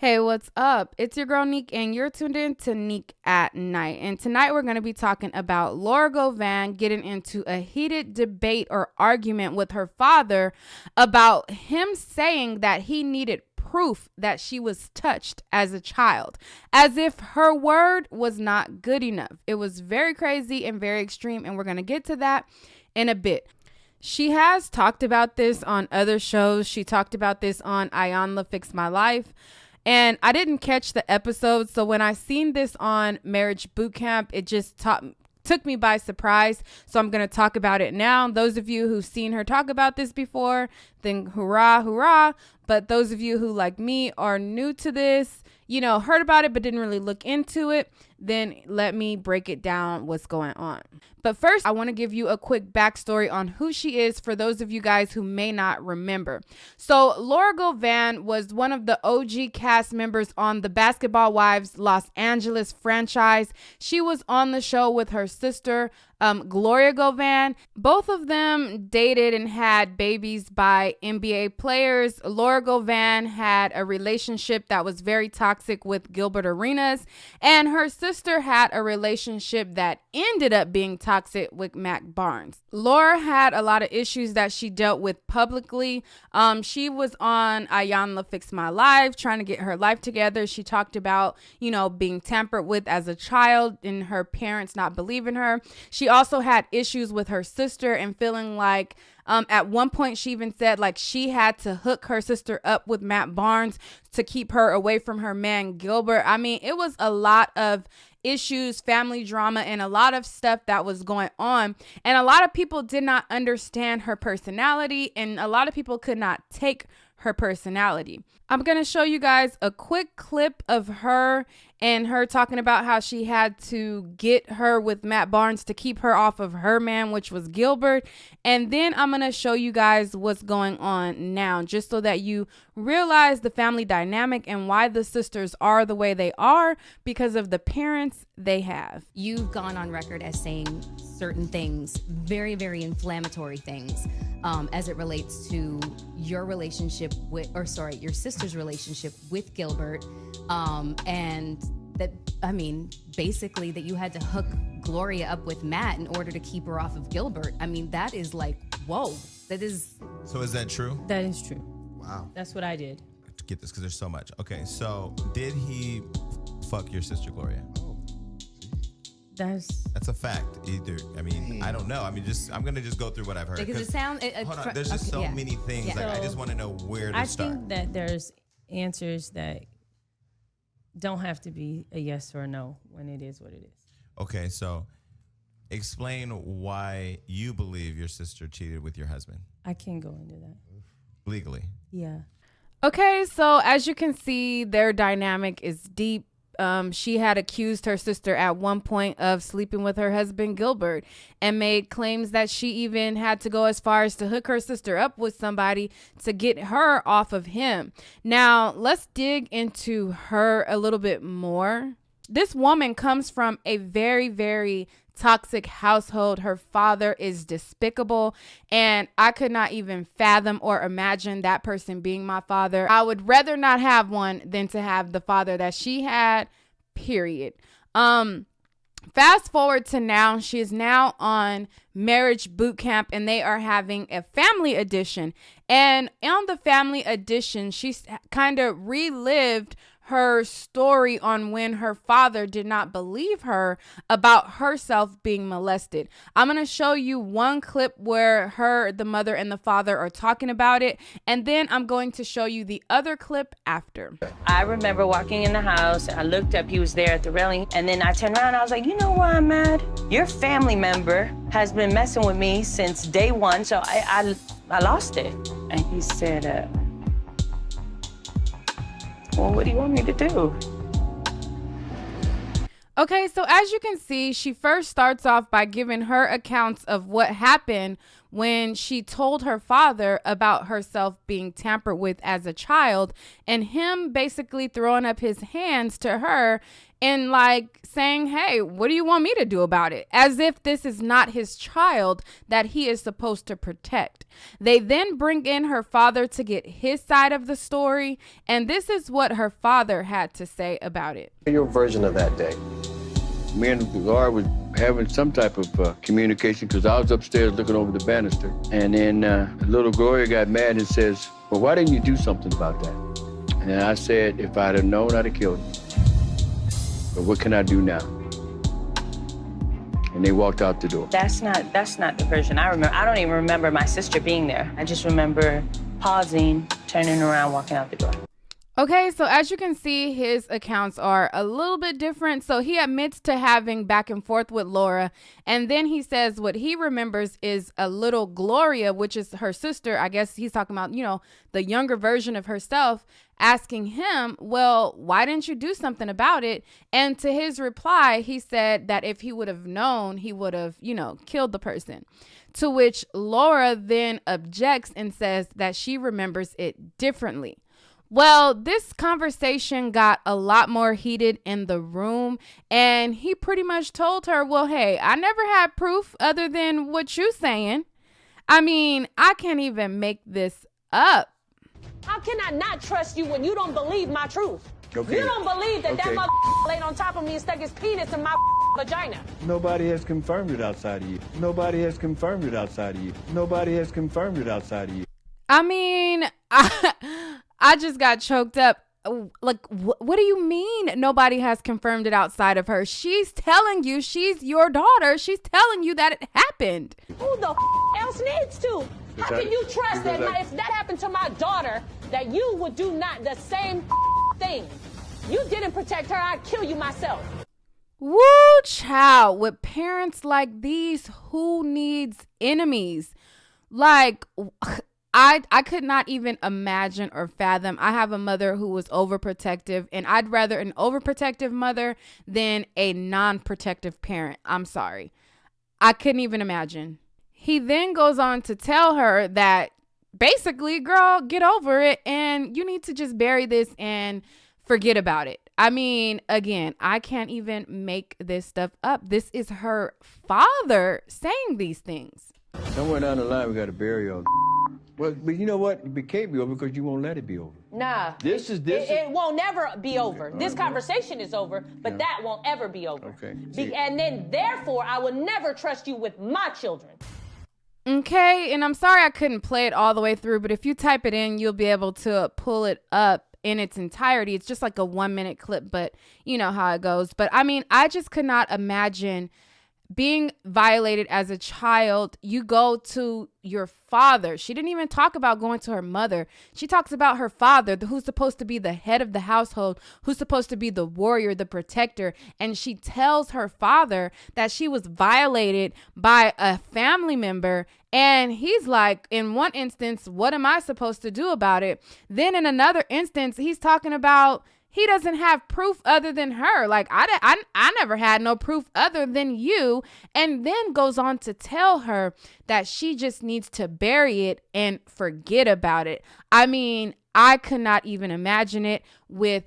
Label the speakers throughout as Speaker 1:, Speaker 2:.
Speaker 1: Hey, what's up? It's your girl Neek, and you're tuned in to Neek at Night. And tonight we're going to be talking about Laura Govan getting into a heated debate or argument with her father about him saying that he needed proof that she was touched as a child, as if her word was not good enough. It was very crazy and very extreme, and we're going to get to that in a bit. She has talked about this on other shows. She talked about this on Ayanla Fix My Life. And I didn't catch the episode, so when I seen this on Marriage Boot Camp, it just took me by surprise. So I'm going to talk about it now. Those of you who've seen her talk about this before, then hurrah, hurrah. But those of you who, like me, are new to this, heard about it but didn't really look into it, then let me break it down what's going on. But first, I want to give you a quick backstory on who she is for those of you guys who may not remember. So Laura Govan was one of the OG cast members on the Basketball Wives Los Angeles franchise. She was on the show with her sister, Gloria Govan. Both of them dated and had babies by NBA players. Laura Govan had a relationship that was very toxic with Gilbert Arenas, and her sister had a relationship that ended up being toxic with Mac Barnes. Laura had a lot of issues that she dealt with publicly. She was on Ayanla Fix My Life, trying to get her life together. She talked about, being tampered with as a child and her parents not believing her. She also had issues with her sister and feeling like at one point she even said like she had to hook her sister up with Matt Barnes to keep her away from her man Gilbert. I mean, it was a lot of issues, family drama, and a lot of stuff that was going on. And a lot of people did not understand her personality, and a lot of people could not take her personality. I'm going to show you guys a quick clip of her and her talking about how she had to get her with Matt Barnes to keep her off of her man, which was Gilbert. And then I'm going to show you guys what's going on now, just so that you realize the family dynamic and why the sisters are the way they are because of the parents they have.
Speaker 2: You've gone on record as saying certain things, very, very inflammatory things, as it relates to your relationship your sister's relationship with Gilbert, and that, basically that you had to hook Gloria up with Matt in order to keep her off of Gilbert. I mean, that is like, whoa, that is.
Speaker 3: So is that true?
Speaker 4: That is true.
Speaker 3: Wow.
Speaker 4: That's what I did.
Speaker 3: To get this, because there's so much. Okay, so did he fuck your sister Gloria?
Speaker 4: That's
Speaker 3: a fact. Either, I don't know. I'm gonna just go through what I've heard.
Speaker 2: Because it sounds.
Speaker 3: Hold on. There's just so many things.
Speaker 2: Yeah.
Speaker 3: Like, I just want to know where to start.
Speaker 4: I think that there's answers that don't have to be a yes or a no when it is what it is.
Speaker 3: Okay, so explain why you believe your sister cheated with your husband.
Speaker 4: I can't go into that.
Speaker 3: Legally.
Speaker 4: Yeah.
Speaker 1: Okay, so as you can see, their dynamic is deep. She had accused her sister at one point of sleeping with her husband Gilbert and made claims that she even had to go as far as to hook her sister up with somebody to get her off of him. Now, let's dig into her a little bit more. This woman comes from a very, very toxic household. Her father is despicable, and I could not even fathom or imagine that person being my father. I would rather not have one than to have the father that she had, period. Fast forward to now, she is now on Marriage Boot Camp, and they are having a family edition. And on the family edition, she's kind of relived her story on when her father did not believe her about herself being molested. I'm going to show you one clip where the mother and the father are talking about it, and then I'm going to show you the other clip after.
Speaker 5: I remember walking in the house, I looked up, he was there at the railing, and then I turned around and I was like, you know why I'm mad? Your family member has been messing with me since day one, so I lost it. And he said, well, what do you want me to do?
Speaker 1: Okay, so as you can see, she first starts off by giving her accounts of what happened when she told her father about herself being tampered with as a child, and him basically throwing up his hands to her and like saying, hey, what do you want me to do about it? As if this is not his child that he is supposed to protect. They then bring in her father to get his side of the story. And this is what her father had to say about it.
Speaker 6: Your version of that day.
Speaker 7: Me and Laura was having some type of communication because I was upstairs looking over the banister. And then little Gloria got mad and says, well, why didn't you do something about that? And then I said, if I'd have known, I'd have killed him. But what can I do now? And they walked out the door.
Speaker 5: That's not the version I remember. I don't even remember my sister being there. I just remember pausing, turning around, walking out the door.
Speaker 1: Okay, so as you can see, his accounts are a little bit different. So he admits to having back and forth with Laura. And then he says what he remembers is a little Gloria, which is her sister. I guess he's talking about, you know, the younger version of herself, asking him, well, why didn't you do something about it? And to his reply, he said that if he would have known, he would have, you know, killed the person. To which Laura then objects and says that she remembers it differently. Well, this conversation got a lot more heated in the room, and he pretty much told her, well, hey, I never had proof other than what you saying. I mean, I can't even make this up.
Speaker 8: How can I not trust you when you don't believe my truth?
Speaker 7: Okay.
Speaker 8: You don't believe that
Speaker 7: Okay.
Speaker 8: that laid on top of me and stuck his penis in my vagina.
Speaker 7: Nobody has confirmed it outside of you. Nobody has confirmed it outside of you. Nobody has confirmed it outside of you.
Speaker 1: I mean, I just got choked up. Like, what do you mean nobody has confirmed it outside of her? She's telling you, she's your daughter. She's telling you that it happened.
Speaker 8: Who the else needs to? How can you trust that if that happened to my daughter, that you would do not the same thing? You didn't protect her, I'd kill you myself.
Speaker 1: Woo, child. With parents like these, who needs enemies? Like, I could not even imagine or fathom. I have a mother who was overprotective, and I'd rather an overprotective mother than a non-protective parent. I'm sorry. I couldn't even imagine. He then goes on to tell her that basically, girl, get over it, and you need to just bury this and forget about it. I mean, again, I can't even make this stuff up. This is her father saying these things.
Speaker 7: Somewhere down the line, we got to bury all. Well, but you know what? It can't be over because you won't let it be over.
Speaker 8: Nah. It won't never be over. This conversation is over, but that won't ever be over.
Speaker 7: Okay.
Speaker 8: And then, therefore, I will never trust you with my children.
Speaker 1: Okay, and I'm sorry I couldn't play it all the way through, but if you type it in, you'll be able to pull it up in its entirety. It's just like a 1-minute clip, but you know how it goes. But I mean, I just could not imagine being violated as a child. You go to your father. She didn't even talk about going to her mother. She talks about her father, who's supposed to be the head of the household, who's supposed to be the warrior, the protector. And she tells her father that she was violated by a family member. And he's like, in one instance, what am I supposed to do about it? Then in another instance, he's talking about he doesn't have proof other than her. Like, I never had no proof other than you. And then goes on to tell her that she just needs to bury it and forget about it. I mean, I could not even imagine it with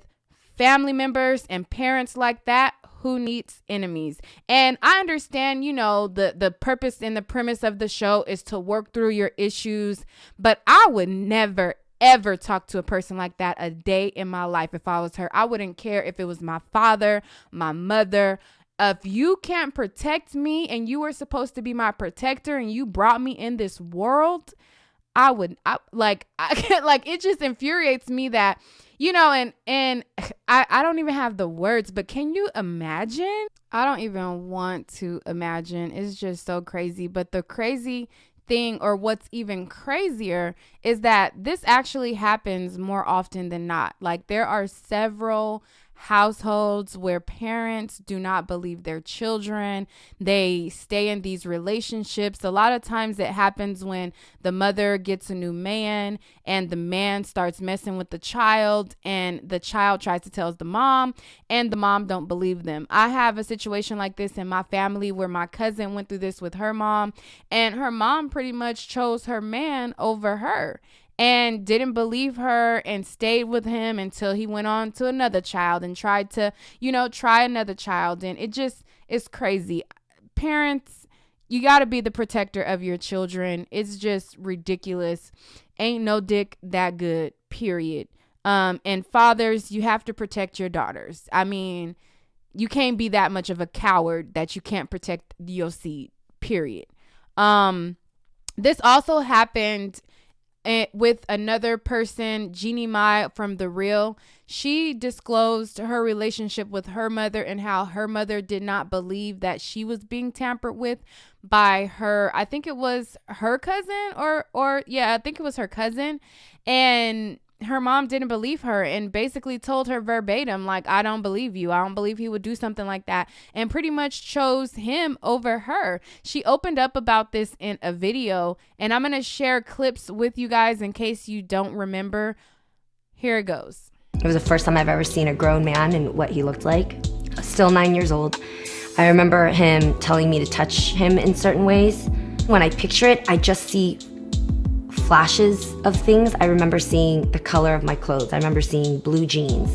Speaker 1: family members and parents like that. Who needs enemies? And I understand, you know, the purpose and the premise of the show is to work through your issues. But I would never, ever talk to a person like that a day in my life if I was her. I wouldn't care if it was my father, my mother. If you can't protect me and you were supposed to be my protector and you brought me in this world, I can't, like, it just infuriates me that, you know, and I don't even have the words, but can you imagine? I don't even want to imagine. It's just so crazy. But the crazy thing, or what's even crazier, is that this actually happens more often than not. Like, there are several households where parents do not believe their children. They stay in these relationships. A lot of times it happens when the mother gets a new man and the man starts messing with the child, and the child tries to tell the mom, and the mom don't believe them. I have a situation like this in my family where my cousin went through this with her mom, and her mom pretty much chose her man over her and didn't believe her and stayed with him until he went on to another child and tried to, try another child. And it just is crazy. Parents, you got to be the protector of your children. It's just ridiculous. Ain't no dick that good, period. And fathers, you have to protect your daughters. I mean, you can't be that much of a coward that you can't protect your seed, period. This also happened with another person, Jeannie Mai from The Real. She disclosed her relationship with her mother and how her mother did not believe that she was being tampered with by her, I think it was her cousin I think it was her cousin. And her mom didn't believe her and basically told her verbatim, like, I don't believe you. I don't believe he would do something like that, and pretty much chose him over her. She opened up about this in a video, and I'm going to share clips with you guys in case you don't remember. Here it goes.
Speaker 6: It was the first time I've ever seen a grown man and what he looked like. Still 9 years old. I remember him telling me to touch him in certain ways. When I picture it, I just see flashes of things. I remember seeing the color of my clothes. I remember seeing blue jeans,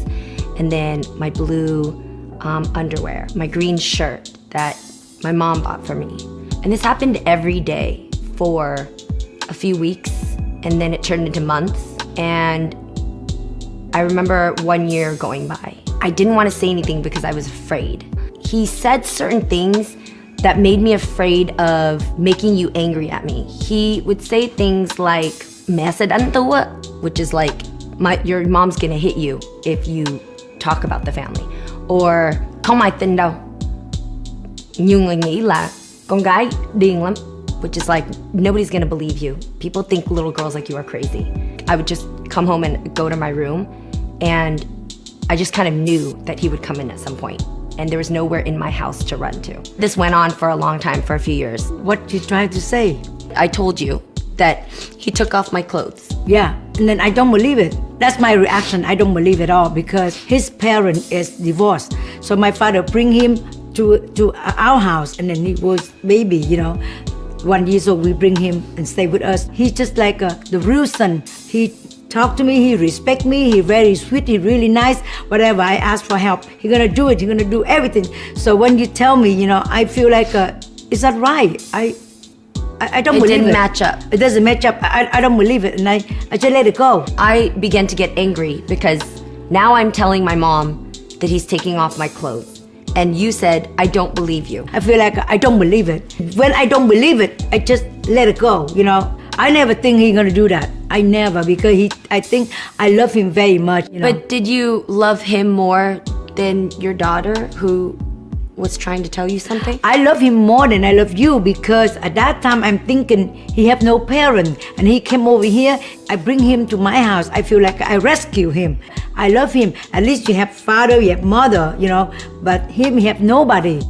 Speaker 6: and then my blue underwear, my green shirt that my mom bought for me. And this happened every day for a few weeks, and then it turned into months. And I remember 1 year going by. I didn't want to say anything because I was afraid. He said certain things that made me afraid of making you angry at me. He would say things like, which is like, your mom's gonna hit you if you talk about the family. Or, không ai tin đâu. Nhiều người nghĩ là con gái điên lắm, which is like, nobody's gonna believe you. People think little girls like you are crazy. I would just come home and go to my room, and I just kind of knew that he would come in at some point. And there was nowhere in my house to run to. This went on for a long time, for a few years.
Speaker 9: What you trying to say?
Speaker 6: I told you that he took off my clothes.
Speaker 9: Yeah, and then I don't believe it. That's my reaction. I don't believe it all because his parent is divorced. So my father bring him to our house, and then he was baby, 1 year old. We bring him and stay with us. He's just like the real son. He talk to me, he respect me, he very sweet, he really nice. Whatever I ask for help, he gonna do it, he gonna do everything. So when you tell me, I feel like, is that right? I don't believe it.
Speaker 6: It didn't match up.
Speaker 9: It doesn't match up. I don't believe it, and I just let it go.
Speaker 6: I began to get angry because now I'm telling my mom that he's taking off my clothes. And you said, I don't believe you.
Speaker 9: I feel like I don't believe it. When I don't believe it, I just let it go, I never think he's gonna do that. I never, because I think I love him very much.
Speaker 6: But did you love him more than your daughter who was trying to tell you something?
Speaker 9: I love him more than I love you, because at that time I'm thinking he have no parent, and he came over here. I bring him to my house. I feel like I rescue him. I love him. At least you have father, you have mother, but him, he have nobody.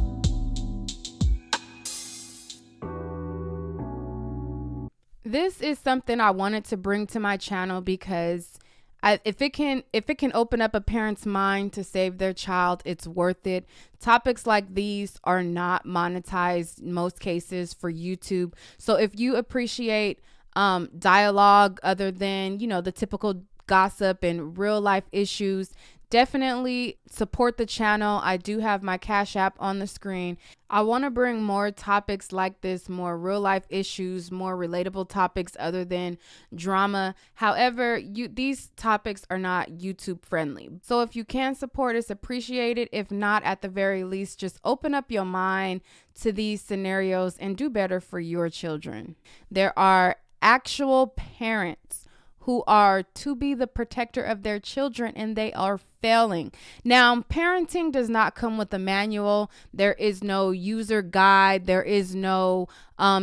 Speaker 1: This is something I wanted to bring to my channel because if it can open up a parent's mind to save their child, it's worth it. Topics like these are not monetized in most cases for YouTube. So if you appreciate dialogue other than, the typical gossip and real life issues, definitely support the channel. I do have my Cash App on the screen. I want to bring more topics like this, more real life issues, more relatable topics other than drama. However, these topics are not YouTube friendly. So if you can support us, appreciate it. If not, at the very least, just open up your mind to these scenarios and do better for your children. There are actual parents who are to be the protector of their children, and they are failing. Now, parenting does not come with a manual. There is no user guide. There is no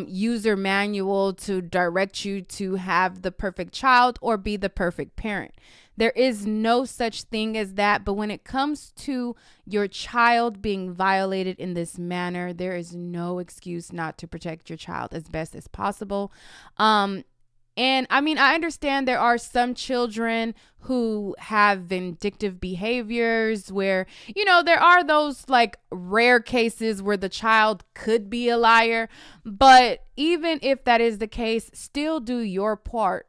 Speaker 1: user manual to direct you to have the perfect child or be the perfect parent. There is no such thing as that. But when it comes to your child being violated in this manner, there is no excuse not to protect your child as best as possible. And I mean, I understand there are some children who have vindictive behaviors where, you know, there are those like rare cases where the child could be a liar. But even if that is the case, still do your part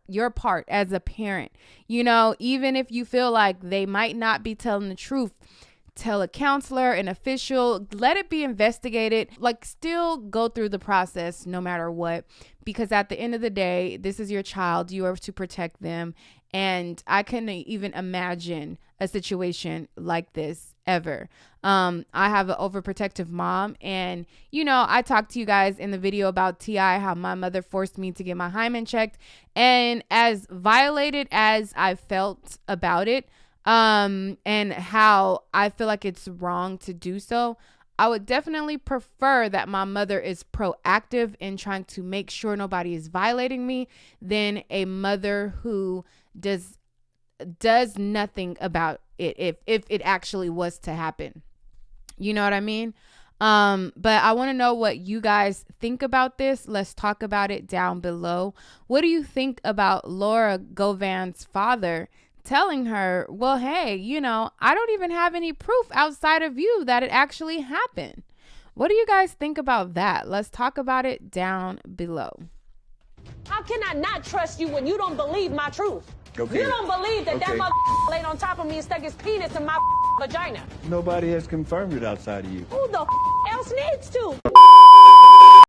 Speaker 1: as a parent. You know, even if you feel like they might not be telling the truth, tell a counselor, an official, let it be investigated, like still go through the process no matter what, because at the end of the day, this is your child. You are to protect them. And I couldn't even imagine a situation like this ever. I have an overprotective mom, and you know, I talked to you guys in the video about T.I. how my mother forced me to get my hymen checked, and as violated as I felt about it, and how I feel like it's wrong to do so, I would definitely prefer that my mother is proactive in trying to make sure nobody is violating me than a mother who does nothing about it if it actually was to happen. You know what I mean? But I want to know what you guys think about this. Let's talk about it down below. What do you think about Laura Govan's father telling her, well, hey, you know, I don't even have any proof outside of you that it actually happened? What do you guys think about that? Let's talk about it down below.
Speaker 8: How can I not trust you when you don't believe my truth?
Speaker 7: Okay.
Speaker 8: You don't believe that
Speaker 7: Okay.
Speaker 8: that laid on top of me and stuck his penis in my vagina.
Speaker 7: Nobody has confirmed it outside of you.
Speaker 8: Who the else needs to?